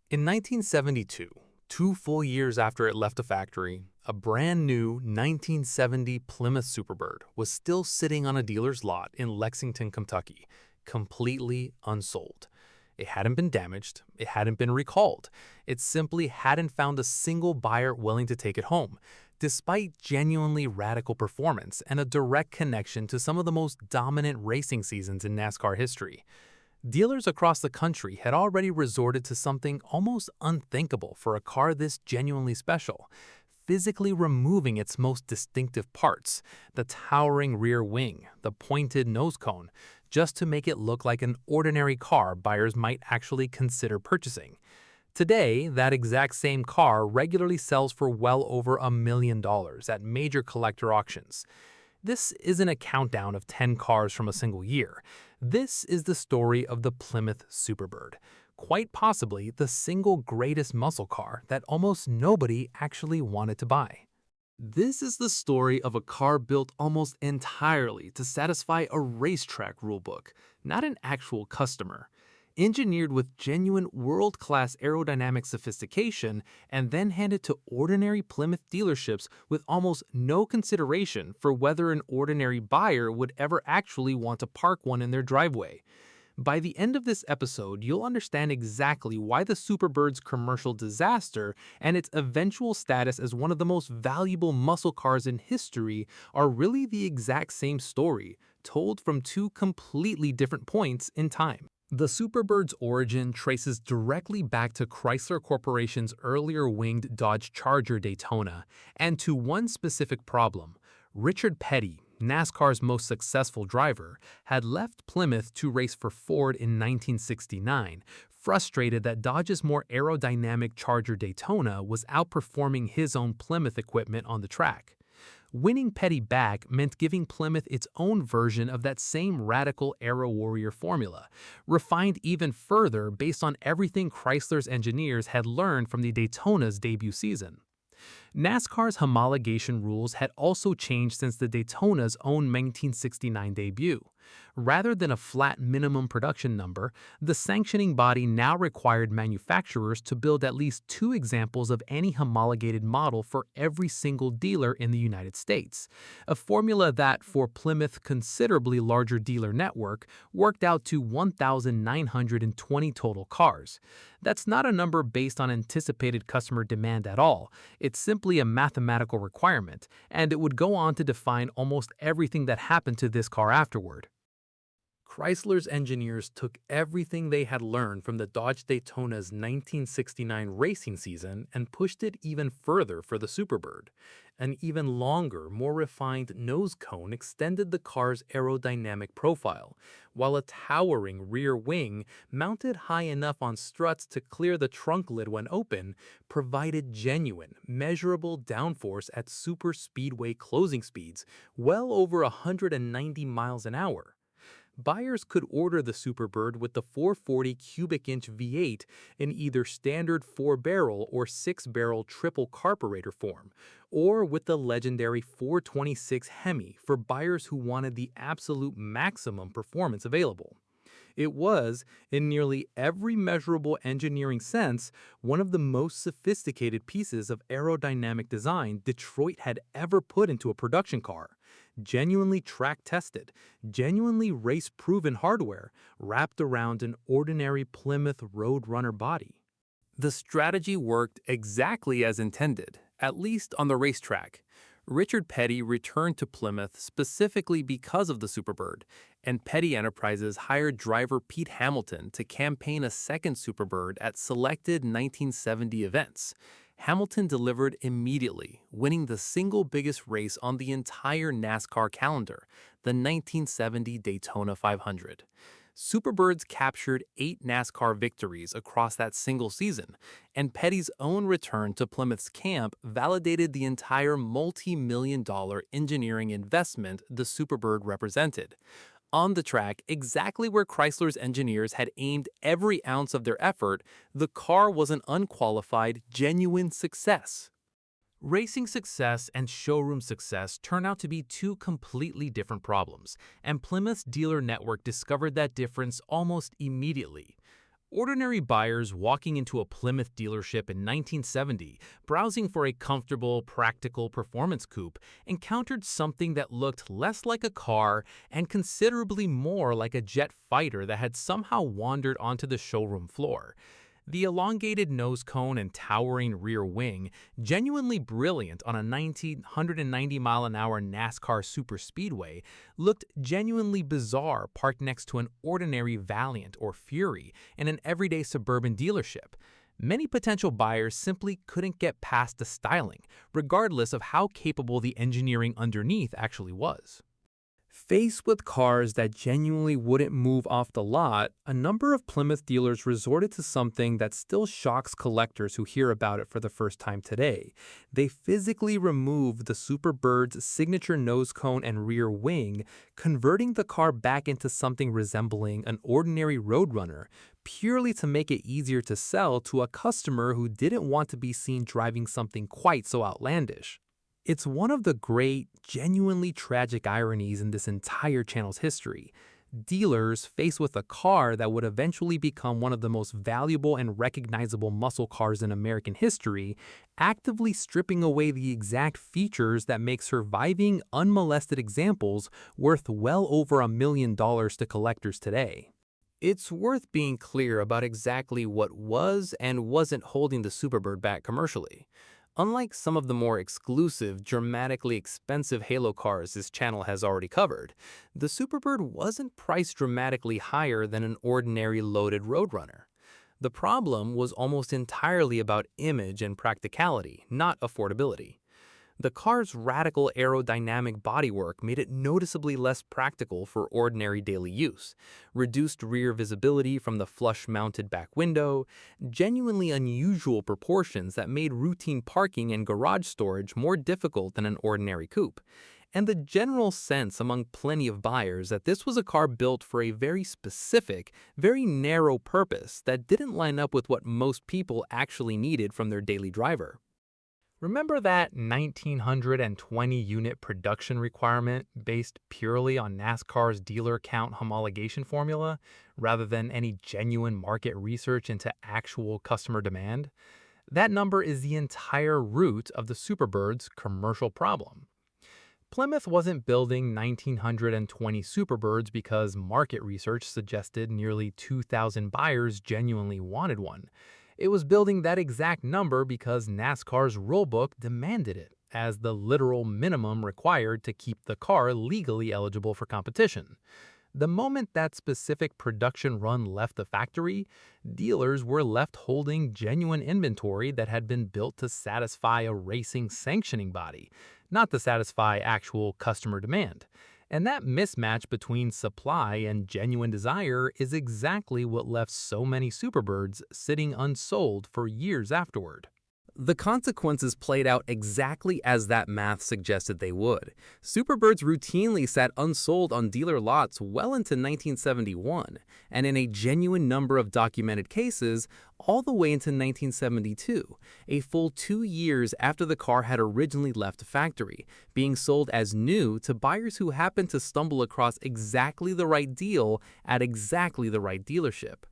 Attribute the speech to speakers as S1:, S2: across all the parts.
S1: In 1972, 2 full years after it left the factory, a brand new 1970 Plymouth Superbird was still sitting on a dealer's lot in Lexington, Kentucky, completely unsold. It hadn't been damaged, it hadn't been recalled, it simply hadn't found a single buyer willing to take it home, despite genuinely radical performance and a direct connection to some of the most dominant racing seasons in NASCAR history. Dealers across the country had already resorted to something almost unthinkable for a car this genuinely special, physically removing its most distinctive parts, the towering rear wing, the pointed nose cone, just to make it look like an ordinary car buyers might actually consider purchasing. Today, that exact same car regularly sells for well over $1 million at major collector auctions. This isn't a countdown of 10 cars from a single year. This is the story of the Plymouth Superbird, quite possibly the single greatest muscle car that almost nobody actually wanted to buy. This is the story of a car built almost entirely to satisfy a racetrack rulebook, not an actual customer. Engineered with genuine world-class aerodynamic sophistication and then handed to ordinary Plymouth dealerships with almost no consideration for whether an ordinary buyer would ever actually want to park one in their driveway. By the end of this episode, you'll understand exactly why the Superbird's commercial disaster and its eventual status as one of the most valuable muscle cars in history are really the exact same story, told from two completely different points in time. The Superbird's origin traces directly back to Chrysler Corporation's earlier winged Dodge Charger Daytona, and to one specific problem. Richard Petty, NASCAR's most successful driver, had left Plymouth to race for Ford in 1969, frustrated that Dodge's more aerodynamic Charger Daytona was outperforming his own Plymouth equipment on the track. Winning Petty back meant giving Plymouth its own version of that same radical Aero Warrior formula, refined even further based on everything Chrysler's engineers had learned from the Daytona's debut season. NASCAR's homologation rules had also changed since the Daytona's own 1969 debut. Rather than a flat minimum production number, the sanctioning body now required manufacturers to build at least 2 examples of any homologated model for every single dealer in the United States, a formula that, for Plymouth's considerably larger dealer network, worked out to 1,920 total cars. That's not a number based on anticipated customer demand at all. It's simply a mathematical requirement, and it would go on to define almost everything that happened to this car afterward. Chrysler's engineers took everything they had learned from the Dodge Daytona's 1969 racing season and pushed it even further for the Superbird. An even longer, more refined nose cone extended the car's aerodynamic profile, while a towering rear wing, mounted high enough on struts to clear the trunk lid when open, provided genuine, measurable downforce at super speedway closing speeds, well over 190 miles an hour. Buyers could order the Superbird with the 440 cubic inch V8 in either standard 4-barrel or 6-barrel triple carburetor form, or with the legendary 426 Hemi for buyers who wanted the absolute maximum performance available. It was, in nearly every measurable engineering sense, one of the most sophisticated pieces of aerodynamic design Detroit had ever put into a production car. Genuinely track-tested, genuinely race-proven hardware wrapped around an ordinary Plymouth Roadrunner body. The strategy worked exactly as intended, at least on the racetrack. Richard Petty returned to Plymouth specifically because of the Superbird, and Petty Enterprises hired driver Pete Hamilton to campaign a second Superbird at selected 1970 events. Hamilton delivered immediately, winning the single biggest race on the entire NASCAR calendar, the 1970 Daytona 500. Superbirds captured 8 NASCAR victories across that single season, and Petty's own return to Plymouth's camp validated the entire multi-million-dollar engineering investment the Superbird represented. On the track, exactly where Chrysler's engineers had aimed every ounce of their effort, the car was an unqualified, genuine success. Racing success and showroom success turn out to be 2 completely different problems, and Plymouth's dealer network discovered that difference almost immediately. ordinary buyers walking into a Plymouth dealership in 1970, browsing for a comfortable, practical performance coupe, encountered something that looked less like a car and considerably more like a jet fighter that had somehow wandered onto the showroom floor. The elongated nose cone and towering rear wing, genuinely brilliant on a 190-mile-an-hour NASCAR superspeedway, looked genuinely bizarre parked next to an ordinary Valiant or Fury in an everyday suburban dealership. Many potential buyers simply couldn't get past the styling, regardless of how capable the engineering underneath actually was. Faced with cars that genuinely wouldn't move off the lot, a number of Plymouth dealers resorted to something that still shocks collectors who hear about it for the first time today. They physically removed the Superbird's signature nose cone and rear wing, converting the car back into something resembling an ordinary Roadrunner, purely to make it easier to sell to a customer who didn't want to be seen driving something quite so outlandish. It's one of the great, genuinely tragic ironies in this entire channel's history. Dealers, faced with a car that would eventually become one of the most valuable and recognizable muscle cars in American history, actively stripping away the exact features that make surviving, unmolested examples worth well over $1 million to collectors today. It's worth being clear about exactly what was and wasn't holding the Superbird back commercially. Unlike some of the more exclusive, dramatically expensive Halo cars this channel has already covered, the Superbird wasn't priced dramatically higher than an ordinary loaded Roadrunner. The problem was almost entirely about image and practicality, not affordability. The car's radical aerodynamic bodywork made it noticeably less practical for ordinary daily use, reduced rear visibility from the flush-mounted back window, genuinely unusual proportions that made routine parking and garage storage more difficult than an ordinary coupe, and the general sense among plenty of buyers that this was a car built for a very specific, very narrow purpose that didn't line up with what most people actually needed from their daily driver. Remember that 1,920-unit production requirement based purely on NASCAR's dealer count homologation formula, rather than any genuine market research into actual customer demand? That number is the entire root of the Superbird's commercial problem. Plymouth wasn't building 1,920 Superbirds because market research suggested nearly 2,000 buyers genuinely wanted one. It was building that exact number because NASCAR's rulebook demanded it, as the literal minimum required to keep the car legally eligible for competition. The moment that specific production run left the factory, dealers were left holding genuine inventory that had been built to satisfy a racing sanctioning body, not to satisfy actual customer demand. And that mismatch between supply and genuine desire is exactly what left so many Superbirds sitting unsold for years afterward. The consequences played out exactly as that math suggested they would. Superbirds routinely sat unsold on dealer lots well into 1971, and in a genuine number of documented cases, all the way into 1972, a full 2 years after the car had originally left the factory, being sold as new to buyers who happened to stumble across exactly the right deal at exactly the right dealership.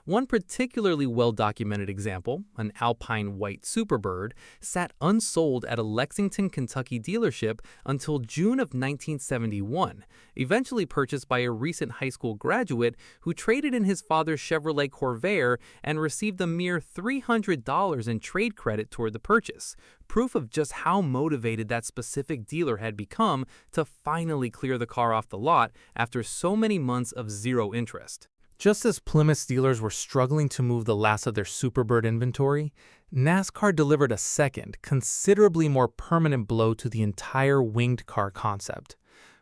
S1: One particularly well-documented example, an Alpine white Superbird, sat unsold at a Lexington, Kentucky dealership until June of 1971, eventually purchased by a recent high school graduate who traded in his father's Chevrolet Corvair and received a mere $300 in trade credit toward the purchase, proof of just how motivated that specific dealer had become to finally clear the car off the lot after so many months of zero interest. Just as Plymouth dealers were struggling to move the last of their Superbird inventory, NASCAR delivered a second, considerably more permanent blow to the entire winged car concept.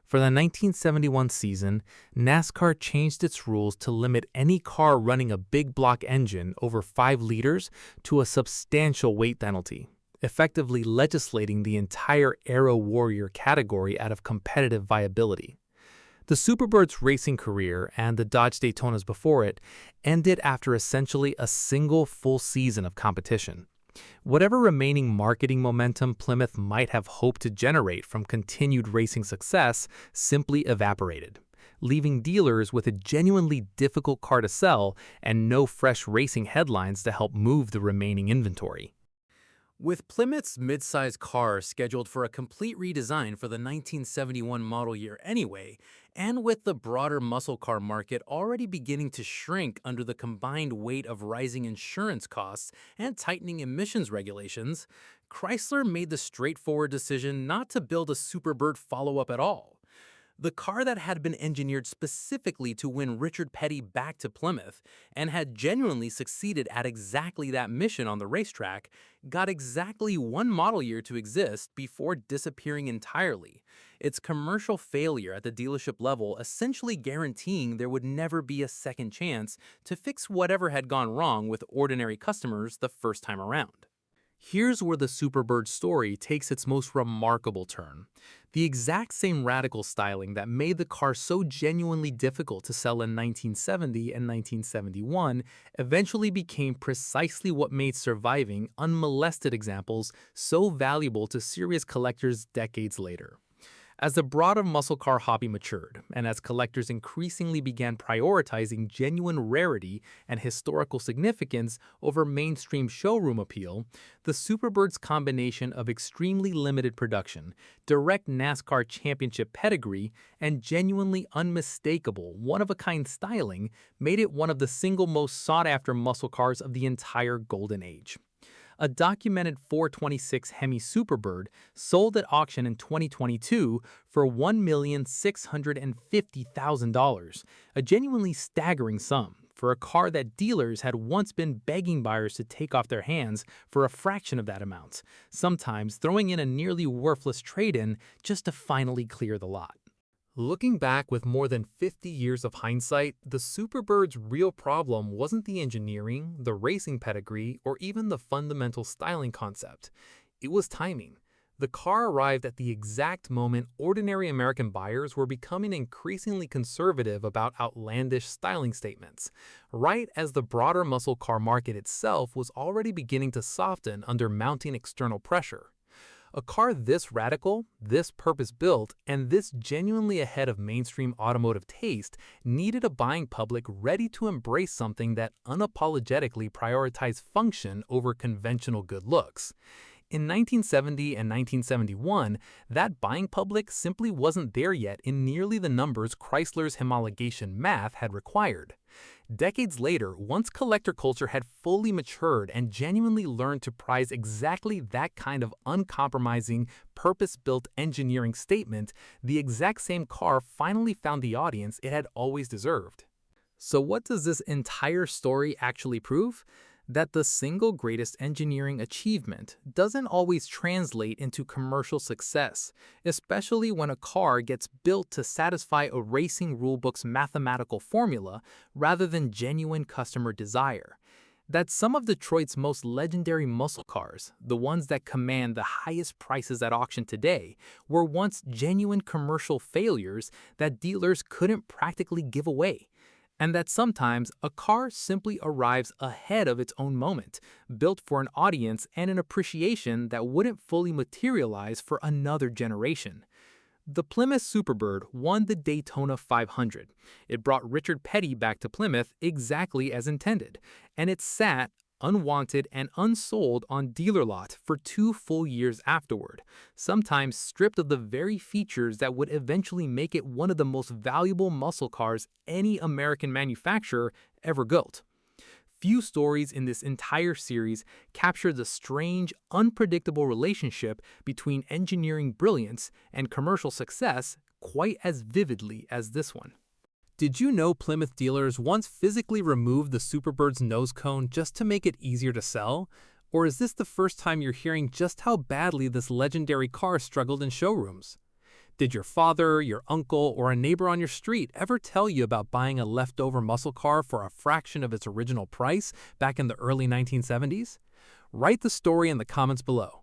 S1: For the 1971 season, NASCAR changed its rules to limit any car running a big block engine over 5 liters to a substantial weight penalty, effectively legislating the entire Aero Warrior category out of competitive viability. The Superbird's racing career, and the Dodge Daytonas before it, ended after essentially a single full season of competition. Whatever remaining marketing momentum Plymouth might have hoped to generate from continued racing success simply evaporated. leaving dealers with a genuinely difficult car to sell and no fresh racing headlines to help move the remaining inventory. With Plymouth's midsize car scheduled for a complete redesign for the 1971 model year anyway, and with the broader muscle car market already beginning to shrink under the combined weight of rising insurance costs and tightening emissions regulations, Chrysler made the straightforward decision not to build a Superbird follow-up at all. The car that had been engineered specifically to win Richard Petty back to Plymouth and had genuinely succeeded at exactly that mission on the racetrack got exactly one model year to exist before disappearing entirely, its commercial failure at the dealership level essentially guaranteeing there would never be a second chance to fix whatever had gone wrong with ordinary customers the first time around. Here's where the Superbird story takes its most remarkable turn. The exact same radical styling that made the car so genuinely difficult to sell in 1970 and 1971 eventually became precisely what made surviving, unmolested examples so valuable to serious collectors decades later. As the broader muscle car hobby matured, and as collectors increasingly began prioritizing genuine rarity and historical significance over mainstream showroom appeal, the Superbird's combination of extremely limited production, direct NASCAR championship pedigree, and genuinely unmistakable, one-of-a-kind styling made it one of the single most sought-after muscle cars of the entire Golden Age. A documented 426 Hemi Superbird sold at auction in 2022 for $1,650,000, a genuinely staggering sum for a car that dealers had once been begging buyers to take off their hands for a fraction of that amount, sometimes throwing in a nearly worthless trade-in just to finally clear the lot. Looking back with more than 50 years of hindsight, the Superbird's real problem wasn't the engineering, the racing pedigree, or even the fundamental styling concept. It was timing. The car arrived at the exact moment ordinary American buyers were becoming increasingly conservative about outlandish styling statements, right as the broader muscle car market itself was already beginning to soften under mounting external pressure. A car this radical, this purpose-built, and this genuinely ahead of mainstream automotive taste needed a buying public ready to embrace something that unapologetically prioritized function over conventional good looks. In 1970 and 1971, that buying public simply wasn't there yet in nearly the numbers Chrysler's homologation math had required. Decades later, once collector culture had fully matured and genuinely learned to prize exactly that kind of uncompromising, purpose-built engineering statement, the exact same car finally found the audience it had always deserved. So what does this entire story actually prove? That the single greatest engineering achievement doesn't always translate into commercial success, especially when a car gets built to satisfy a racing rulebook's mathematical formula rather than genuine customer desire. That some of Detroit's most legendary muscle cars, the ones that command the highest prices at auction today, were once genuine commercial failures that dealers couldn't practically give away. And that sometimes a car simply arrives ahead of its own moment, built for an audience and an appreciation that wouldn't fully materialize for another generation. The Plymouth Superbird won the Daytona 500. It brought Richard Petty back to Plymouth exactly as intended, and it sat, unwanted and unsold on dealer lot for 2 full years afterward, sometimes stripped of the very features that would eventually make it one of the most valuable muscle cars any American manufacturer ever built. Few stories in this entire series capture the strange, unpredictable relationship between engineering brilliance and commercial success quite as vividly as this one. Did you know Plymouth dealers once physically removed the Superbird's nose cone just to make it easier to sell? Or is this the first time you're hearing just how badly this legendary car struggled in showrooms? Did your father, your uncle, or a neighbor on your street ever tell you about buying a leftover muscle car for a fraction of its original price back in the early 1970s? Write the story in the comments below.